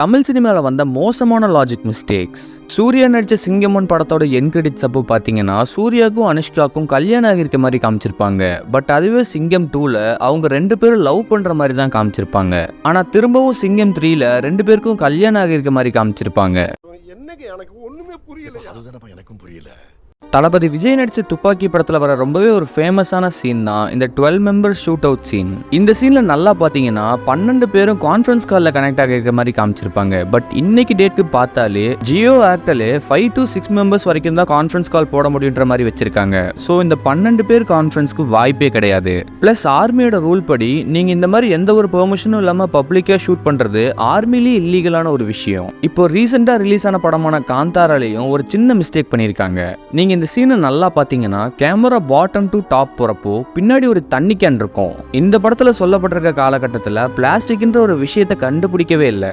தமிழ் சினிமாவில் வந்த மோசமான லாஜிக் மிஸ்டேக்ஸ். சூர்யா நடிச்ச சிங்கம் 1 படத்தோட என் கிரெடிட்ஸ் அப்போ பார்த்தீங்கன்னா சூர்யாவுக்கும் அனுஷ்காவுக்கும் கல்யாணம் ஆகிருக்க மாதிரி காமிச்சிருப்பாங்க. பட் அதுவே சிங்கம் 2ல அவங்க 2 பேரும் லவ் பண்ற மாதிரி தான் காமிச்சிருப்பாங்க. ஆனா திரும்பவும் சிங்கம் 3ல 2 பேருக்கும் கல்யாணம் ஆகிருக்க மாதிரி காமிச்சிருப்பாங்க. எனக்கு ஒண்ணுமே புரியல. அதுதானப்பா எனக்கும் புரியல. தளபதி விஜய் நடிச்ச துப்பாக்கி படத்துல வர ரொம்பவே ஒரு ஃபேமஸான சீன் தான் இந்த 12 மெம்பர்ஸ் ஷூட் அவுட் சீன். இந்த சீன்ல நல்லா பாத்தீங்கன்னா 12 பேரும் கான்ஃபரன்ஸ் கால்ல கனெக்ட் ஆகிருக்க மாதிரி காமிச்சிருப்பாங்க. பட் இன்னைக்கு டேட்க்கு பார்த்தாலே ஜியோ ஏர்டெல் 5 to 6 மெம்பர்ஸ் வரைக்கும் தான் கான்ஃபரன்ஸ் கால் போட முடியுன்ற மாதிரி வச்சிருக்காங்க. ஸோ இந்த 12 பேர் கான்ஃபரன்ஸ்க்கு வாய்ப்பே கிடையாது. பிளஸ் ஆர்மியோட ரூல் படி நீங்க இந்த மாதிரி எந்த ஒரு பெர்மிஷனும் இல்லாம பப்ளிக்கா ஷூட் பண்றது ஆர்மிலேயே இல்லீகலான ஒரு விஷயம். இப்போ ரீசெண்டா ரிலீஸ் ஆன படமான காந்தாராலையும் ஒரு சின்ன மிஸ்டேக் பண்ணியிருக்காங்க. நீங்க இந்த சீனை நல்லா பாத்தீங்கன்னா கேமரா பாட்டம் டு டாப் போறப்போ பின்னாடி ஒரு தண்ணி கேன் இருக்கும். இந்த படத்துல சொல்லப்பட்டிருக்க காலகட்டத்தில் பிளாஸ்டிக்ன்ற ஒரு விஷயத்தை கண்டுபிடிக்கவே இல்லை.